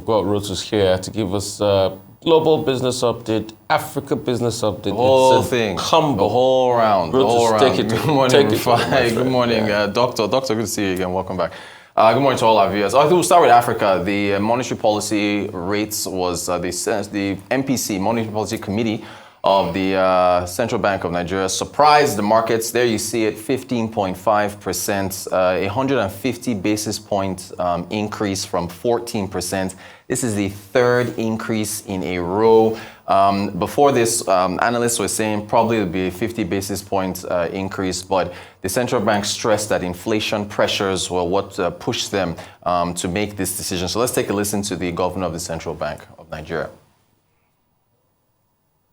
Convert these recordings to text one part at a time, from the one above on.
got Rotus here to give us global business update, Africa business update. The whole it's thing. Combo. The whole round. Rotus, the whole round. take it. Good morning, take Rufai. Good morning, Doctor. Doctor, good to see you again. Welcome back. Good morning to all our viewers. I think we'll start with Africa. The monetary policy rates was the MPC, Monetary Policy Committee of the Central Bank of Nigeria, surprised the markets. There you see it, 15.5%, 150 basis point increase from 14%. This is the third increase in a row. Before this, analysts were saying probably it would be a 50 basis point increase, but the central bank stressed that inflation pressures were what pushed them to make this decision. So let's take a listen to the governor of the Central Bank of Nigeria.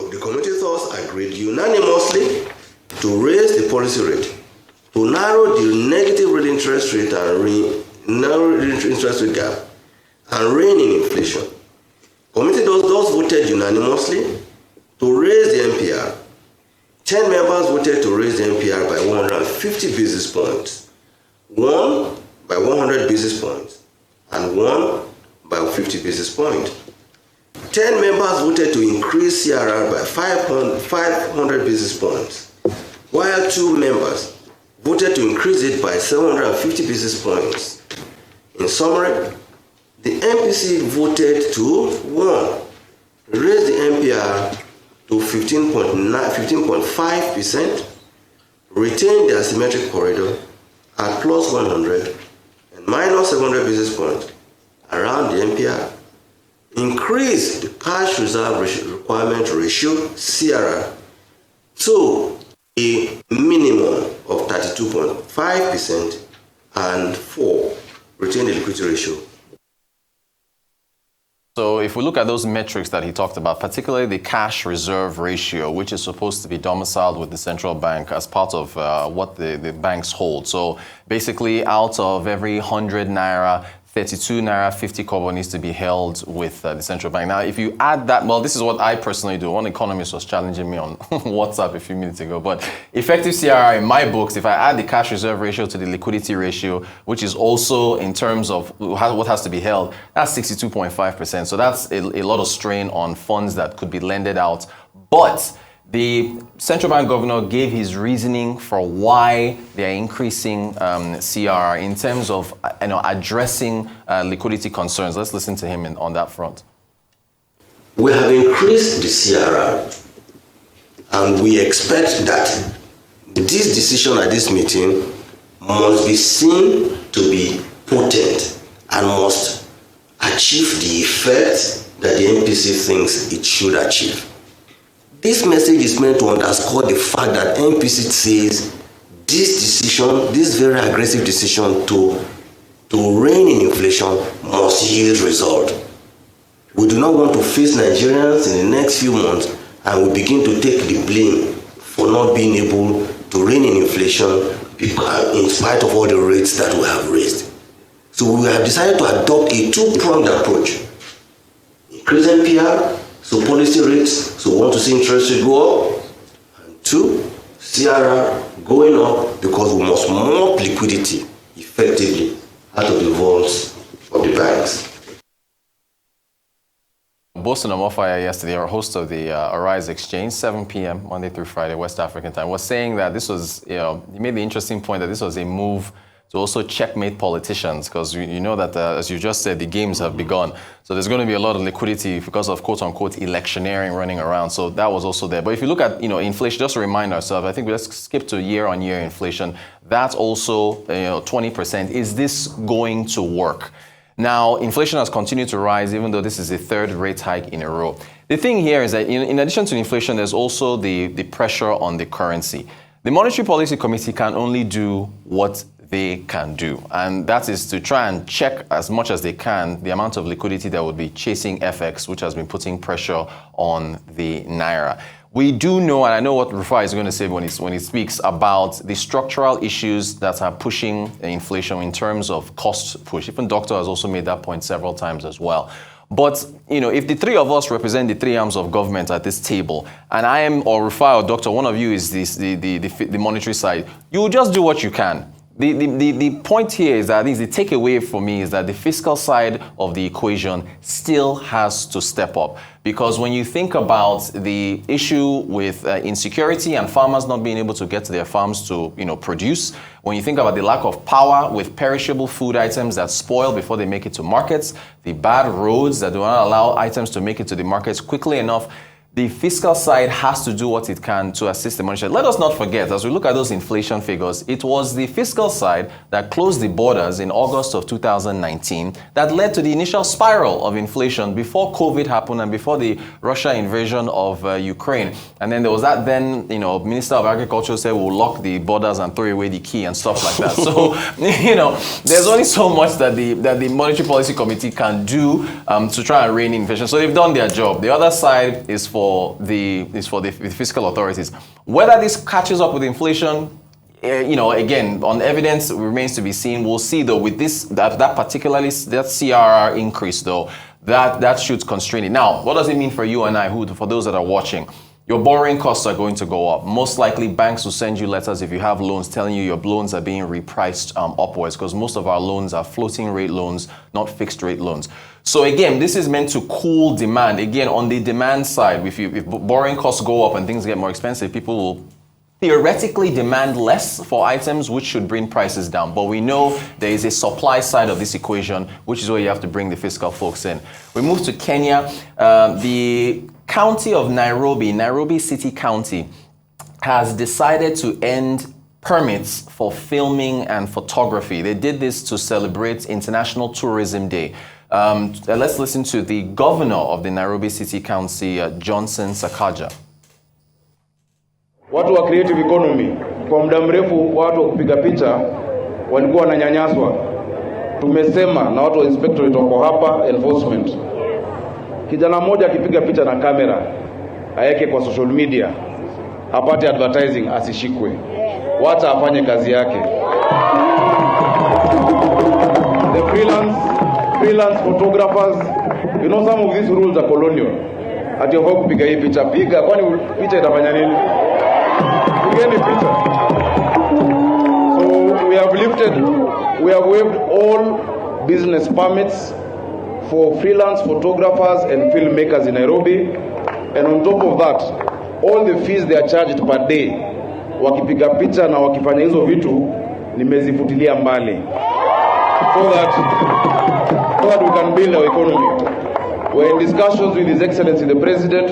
The committee thus agreed unanimously to raise the policy rate, to narrow the negative real interest rate and narrow the interest rate gap, and rein in inflation. Committee thus voted unanimously to raise the MPR. 10 members voted to raise the MPR by 150 basis points, 1 by 100 basis points, and 1 by 50 basis points. 10 members voted to increase CRR by 500 basis points, while 2 members voted to increase it by 750 basis points. In summary, the MPC voted to 1. Raise the MPR to 15.5%, retain the asymmetric corridor at plus 100 and minus 700 basis points around the MPR, increase the cash reserve requirement ratio, CRR, to a minimum of 32.5%, and 4, retain the liquidity ratio. So if we look at those metrics that he talked about, particularly the cash reserve ratio, which is supposed to be domiciled with the central bank as part of what the banks hold. So basically out of every 100 Naira, 32 Naira 50 kobo needs to be held with the central bank. Now, if you add that, well, this is what I personally do. One economist was challenging me on WhatsApp a few minutes ago. But effective CRR in my books, if I add the cash reserve ratio to the liquidity ratio, which is also in terms of what has to be held, that's 62.5%. So that's a lot of strain on funds that could be lended out. But the central bank governor gave his reasoning for why they are increasing CRR in terms of addressing liquidity concerns. Let's listen to him on that front. We have increased the CRR, and we expect that this decision at this meeting must be seen to be potent and must achieve the effect that the MPC thinks it should achieve. This message is meant to underscore the fact that MPC says this decision, this very aggressive decision to rein in inflation must yield result. We do not want to face Nigerians in the next few months and we begin to take the blame for not being able to rein in inflation in spite of all the rates that we have raised. So we have decided to adopt a two-pronged approach. Increase NPR, so policy rates, so we want to see interest rate go up, and 2, CRR going up because we must mop liquidity effectively out of the vaults of the banks. Boston Omofaya yesterday, our host of the Arise Exchange, 7 p.m. Monday through Friday, West African time, was saying that this was, he made the interesting point that this was a move to also checkmate politicians, because you know that, as you just said, the games have begun. So there's going to be a lot of liquidity because of quote-unquote electioneering running around. So that was also there. But if you look at, inflation, just to remind ourselves, I think let's skip to year-on-year inflation. That's also, 20%. Is this going to work? Now, inflation has continued to rise, even though this is the third rate hike in a row. The thing here is that in addition to inflation, there's also the pressure on the currency. The Monetary Policy Committee can only do what they can do, and that is to try and check as much as they can the amount of liquidity that would be chasing FX, which has been putting pressure on the Naira. We do know, and I know what Rufai is going to say when he speaks about the structural issues that are pushing inflation in terms of cost push. Even Doctor has also made that point several times as well. But, if the three of us represent the three arms of government at this table, and I am, or Rufai or Doctor, one of you is the monetary side, you will just do what you can. The point here is that I think the takeaway for me is that the fiscal side of the equation still has to step up. Because when you think about the issue with insecurity and farmers not being able to get to their farms to produce, when you think about the lack of power with perishable food items that spoil before they make it to markets, the bad roads that do not allow items to make it to the markets quickly enough, the fiscal side has to do what it can to assist the monetary. Let us not forget, as we look at those inflation figures, it was the fiscal side that closed the borders in August of 2019 that led to the initial spiral of inflation before COVID happened and before the Russia invasion of Ukraine. And then there was that Minister of Agriculture said we'll lock the borders and throw away the key and stuff like that. So, there's only so much that the Monetary Policy Committee can do to try and rein in inflation. So they've done their job. The other side is for the fiscal authorities. Whether this catches up with inflation, again, on evidence remains to be seen. We'll see though with this that CRR increase though, that should constrain it. Now, what does it mean for you and I, for those that are watching? Your borrowing costs are going to go up. Most likely, banks will send you letters if you have loans telling you your loans are being repriced upwards, because most of our loans are floating rate loans, not fixed rate loans. So again, this is meant to cool demand. Again, on the demand side, if borrowing costs go up and things get more expensive, people will theoretically demand less for items, which should bring prices down. But we know there is a supply side of this equation, which is where you have to bring the fiscal folks in. We move to Kenya. The county of Nairobi City County, has decided to end permits for filming and photography. They did this to celebrate International Tourism Day. Let's listen to the governor of the Nairobi City County, Johnson Sakaja. Watu wa creative economy, kwa muda mrefu watu wa kupiga picha walikuwa wananyanyaswa. Tumesema na watu wa inspectorate wako hapa, enforcement. Kijana mmoja akipiga picha na kamera, aweke kwa social media, apate advertising, asishikwe. Wacha afanye kazi yake. The freelance photographers, some of these rules are colonial. Ati wafaa kupiga hii picha, piga, kwani picha itafanya nini? Pigeni picha. So we have waived all business permits for freelance photographers and filmmakers in Nairobi, and on top of that, all the fees they are charged per day, wakipiga picha na wakifanya hizo vitu, nimezifutilia mbali, so that we can build our economy. We're in discussions with His Excellency the President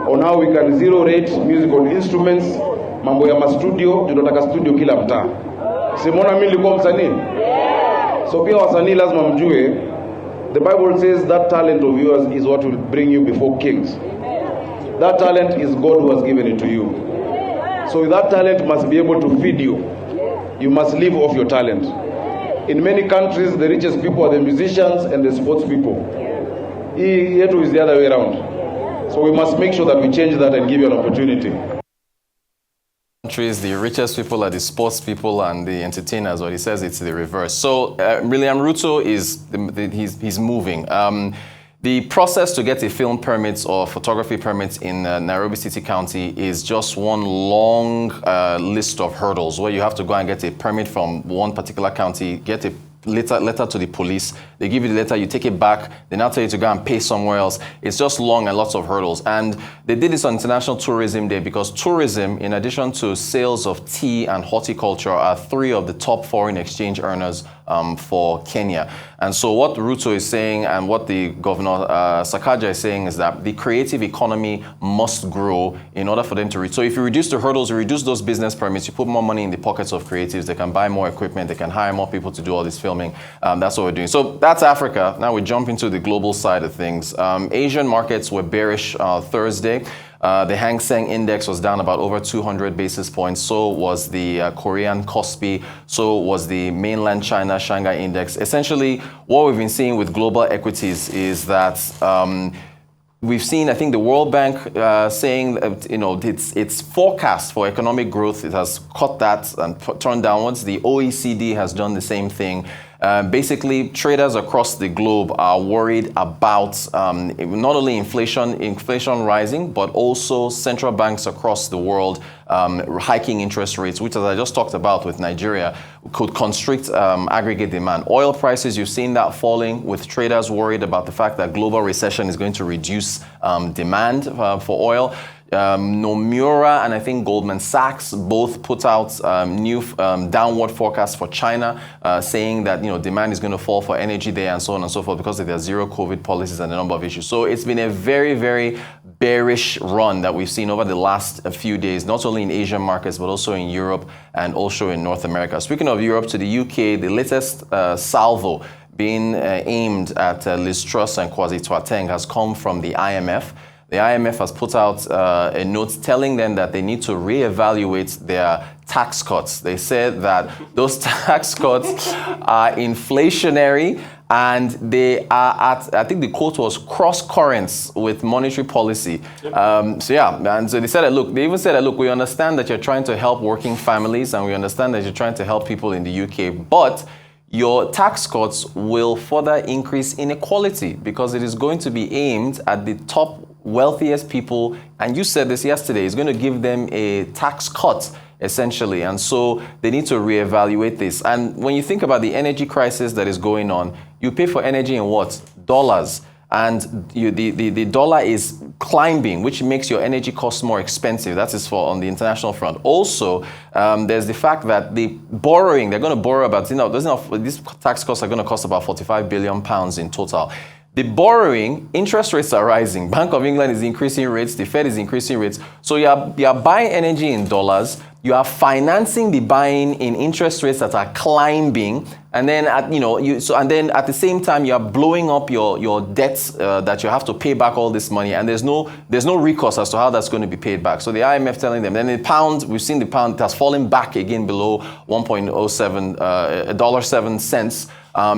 on how we can zero rate musical instruments, mambo ya studio, tunataka studio kila mtaa. Simona mimi nilikuwa msanii. So pia wasanii lazima mjue, the Bible says that talent of yours is what will bring you before kings. That talent is God who has given it to you. So that talent must be able to feed you. You must live off your talent. In many countries, the richest people are the musicians and the sports people. Here too is the other way around. So we must make sure that we change that and give you an opportunity. Countries, the richest people are the sports people and the entertainers, or he says it's the reverse. So William Ruto he's moving. The process to get a film permit or photography permit in Nairobi City County is just one long list of hurdles where you have to go and get a permit from one particular county, get a letter to the police. They give you the letter, you take it back, they now tell you to go and pay somewhere else. It's just long and lots of hurdles. And they did this on International Tourism Day because tourism, in addition to sales of tea and horticulture, are three of the top foreign exchange earners for Kenya. And so what Ruto is saying and what the Governor Sakaja is saying is that the creative economy must grow in order for them to reach. So if you reduce the hurdles, you reduce those business permits, you put more money in the pockets of creatives, they can buy more equipment, they can hire more people to do all this filming. That's what we're doing. So that's Africa. Now we jump into the global side of things. Asian markets were bearish Thursday. The Hang Seng Index was down about over 200 basis points. So was the Korean Kospi. So was the mainland China Shanghai Index. Essentially, what we've been seeing with global equities is that we've seen, I think, the World Bank saying that, its forecast for economic growth, it has cut that and turned downwards. The OECD has done the same thing. Basically, traders across the globe are worried about not only inflation rising, but also central banks across the world hiking interest rates, which, as I just talked about with Nigeria, could constrict aggregate demand. Oil prices, you've seen that falling, with traders worried about the fact that global recession is going to reduce demand for oil. Nomura and I think Goldman Sachs both put out new downward forecasts for China, saying that demand is going to fall for energy there and so on and so forth because of their zero COVID policies and a number of issues. So it's been a very, very bearish run that we've seen over the last few days, not only in Asian markets but also in Europe and also in North America. Speaking of Europe, to the UK, the latest salvo being aimed at Liz Truss and Kwasi Kwarteng has come from the IMF. The IMF has put out a note telling them that they need to reevaluate their tax cuts. They said that those tax cuts are inflationary and they are at, I think the quote was, cross currents with monetary policy. And so they said that, look, they even said that, look, we understand that you're trying to help working families and we understand that you're trying to help people in the UK, but your tax cuts will further increase inequality because it is going to be aimed at the top wealthiest people, and you said this yesterday, it's going to give them a tax cut essentially, and so they need to reevaluate this. And when you think about the energy crisis that is going on, you pay for energy in what? Dollars. And the dollar is climbing, which makes your energy costs more expensive. That is for on the international front. Also, there's the fact that the borrowing, they're going to borrow about, these tax costs are going to cost about £45 billion in total. The borrowing, interest rates are rising. Bank of England is increasing rates. The Fed is increasing rates. So you are buying energy in dollars. You are financing the buying in interest rates that are climbing, and then at the same time you are blowing up your debts that you have to pay back all this money, and there's no recourse as to how that's going to be paid back. So the IMF telling them. Then the pound, we've seen the pound has fallen back again below 1.07 $1.07.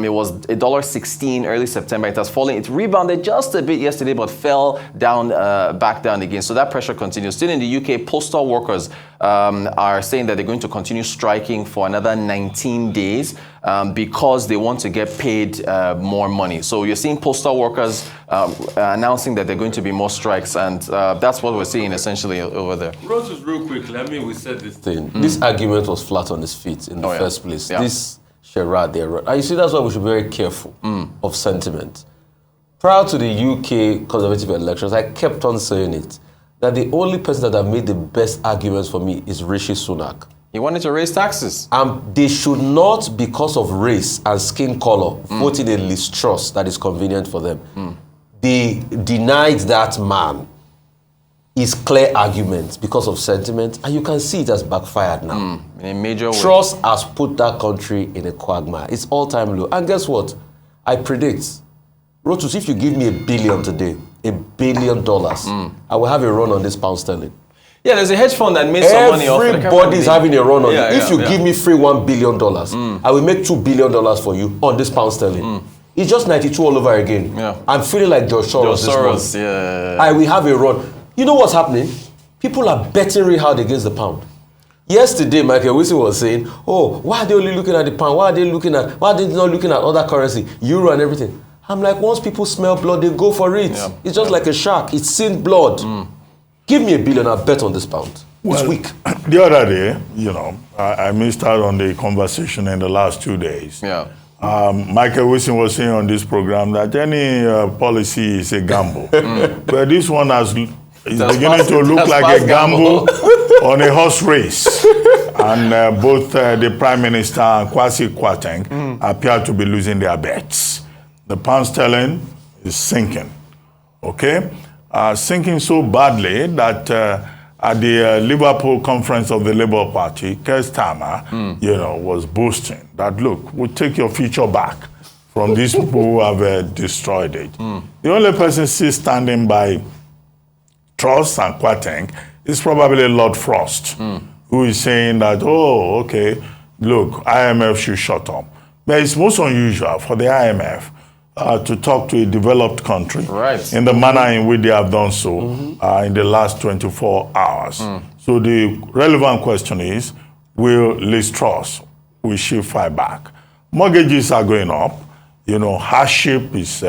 It was $1.16 early September. It has fallen. It rebounded just a bit yesterday, but fell down, back down again. So that pressure continues. Still in the UK, postal workers are saying that they're going to continue striking for another 19 days because they want to get paid more money. So you're seeing postal workers announcing that there are going to be more strikes, and that's what we're seeing essentially over there. Roses, real quickly, we said this thing. This argument was flat on its feet in the first place. Yeah. This charade there. And you see, that's why we should be very careful of sentiment. Prior to the UK Conservative elections, I kept on saying it, that the only person that have made the best arguments for me is Rishi Sunak. He wanted to raise taxes. They should not, because of race and skin color, vote in a Liz Truss that is convenient for them. They denied that man his clear arguments because of sentiment, and you can see it has backfired now. In a major way. Truss has put that country in a quagmire. It's all-time low. And guess what? I predict, Rotus, if you give me $1 billion today, $1 billion, I will have a run on this pound sterling. Yeah, there's a hedge fund that made some money off it. Everybody is having a run on it. If you give me free $1 billion, I will make $2 billion for you on this pound sterling. It's just 92 all over again. Yeah. I'm feeling like George Soros this morning. I will have a run. You know what's happening? People are betting really hard against the pound. Yesterday, Michael Wilson was saying, oh, why are they only looking at the pound? Why are they not looking at other currency, euro and everything? I'm like, once people smell blood, they go for it. Yeah. It's just like a shark. It's seen blood. Give me $1 billion, I'll bet on this pound. It's weak. The other day, I missed out on the conversation in the last 2 days. Yeah. Michael Wilson was saying on this program that any policy is a gamble. But this one is beginning to look like a gamble on a horse race. And both the Prime Minister and Kwasi Kwarteng appear to be losing their bets. The pound sterling is sinking, okay? Sinking so badly that at the Liverpool conference of the Labour Party, Keir Starmer, was boasting that, look, we'll take your future back from these people who have destroyed it. The only person still standing by Truss and Kwarteng is probably Lord Frost, who is saying that, oh, okay, look, IMF should shut up. But it's most unusual for the IMF to talk to a developed country in the manner in which they have done so in the last 24 hours. So the relevant question is, will Liz Truss, will she fight back? Mortgages are going up. Hardship is,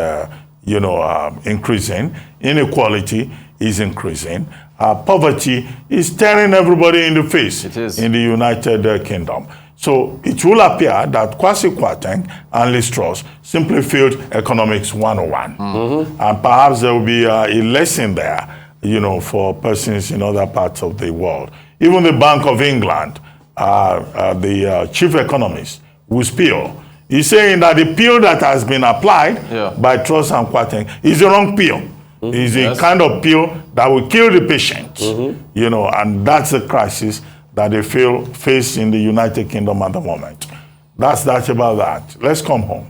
increasing. Inequality is increasing. Poverty is staring everybody in the face in the United Kingdom. So it will appear that Kwasi Kwarteng and Liz Truss simply failed economics 101. And perhaps there will be a lesson there, for persons in other parts of the world. Even the Bank of England, the chief economist, Wuspio, is saying that the pill that has been applied by Truss and Kwarteng is the wrong pill. It's a kind of pill that will kill the patient, and that's the crisis that they face in the United Kingdom at the moment. That's about that. Let's come home.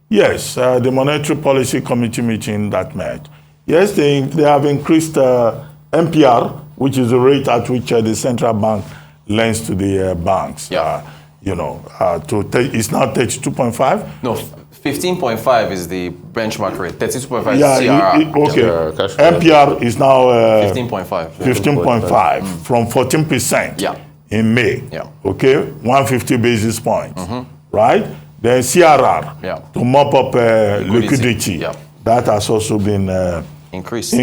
Yes, the Monetary Policy Committee meeting that met. Yes, they have increased MPR, which is the rate at which the central bank lends to the banks. It's now 32.5. No, 15.5 is the benchmark rate. 32.5 is CRR. MPR is now 15.5. 15.5 from 14%. In May, okay, 150 basis points, right? Then CRR to mop up liquidity. That has also been increased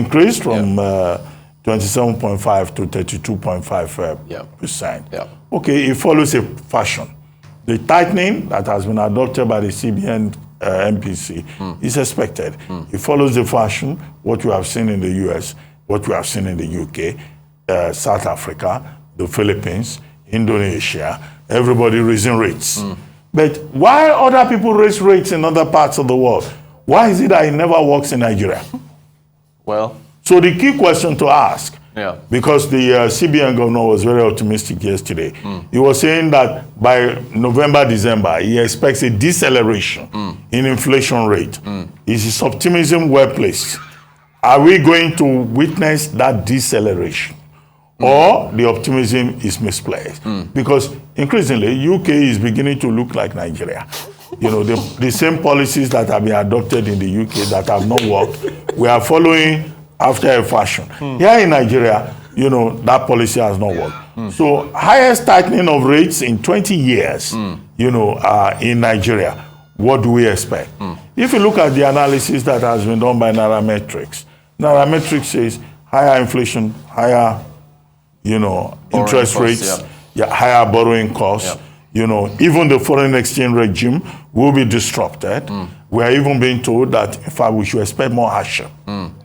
from 27.5 to 32.5%. Okay, it follows a fashion. The tightening that has been adopted by the CBN MPC is expected. It follows the fashion, what we have seen in the US, what we have seen in the UK, South Africa, the Philippines, Indonesia, everybody raising rates. But why other people raise rates in other parts of the world? Why is it that it never works in Nigeria? Well, so the key question to ask, because the CBN governor was very optimistic yesterday, he was saying that by November, December, he expects a deceleration in inflation rate. Is his optimism well placed? Are we going to witness that deceleration? Or the optimism is misplaced? Because increasingly, UK is beginning to look like Nigeria. The same policies that have been adopted in the UK that have not worked, we are following after a fashion. Here in Nigeria, that policy has not worked. So highest tightening of rates in 20 years, in Nigeria. What do we expect? If you look at the analysis that has been done by Nairametrics says higher inflation, higher interest rates, higher borrowing costs. Even the foreign exchange regime will be disrupted. We are even being told that, in fact, we should expect more hardship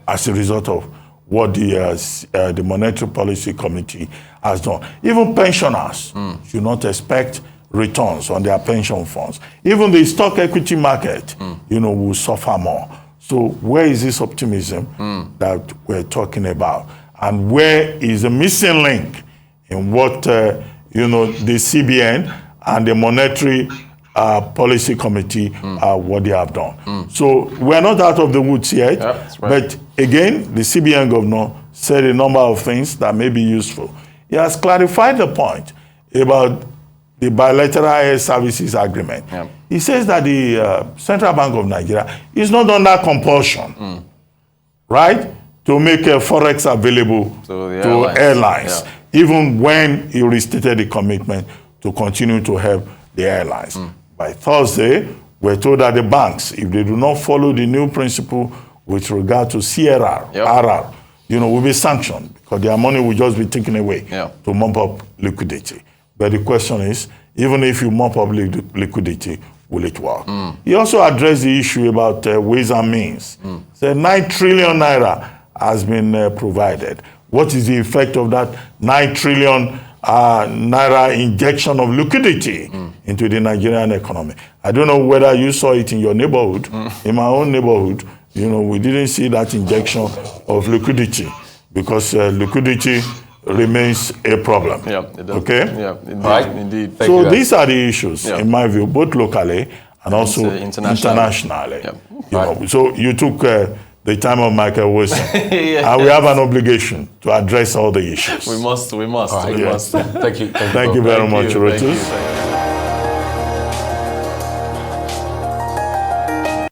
as a result of what the Monetary Policy Committee has done. Even pensioners should not expect returns on their pension funds. Even the stock equity market, will suffer more. So where is this optimism that we're talking about? And where is the missing link in what, the CBN and the Monetary Policy Committee, what they have done? So we're not out of the woods yet. That's right. But again, the CBN governor said a number of things that may be useful. He has clarified the point about the bilateral air services agreement. He says that the Central Bank of Nigeria is not under compulsion, right, to make Forex available to airlines, even when he restated the commitment to continue to help the airlines. By Thursday, we're told that the banks, if they do not follow the new principle with regard to RR, will be sanctioned because their money will just be taken away to mop up liquidity. But the question is, even if you mop up liquidity, will it work? He also addressed the issue about ways and means. Said 9 trillion naira has been provided. What is the effect of that 9 trillion naira injection of liquidity into the Nigerian economy? I don't know whether you saw it in your neighborhood. In my own neighborhood, we didn't see that injection of liquidity because liquidity remains a problem. It does. Okay? Indeed. So these are the issues, in my view, both locally and also internationally. So you took the time of Michael Wilson, and we have an obligation to address all the issues. We must. Thank you. Thank you very much, Rotus.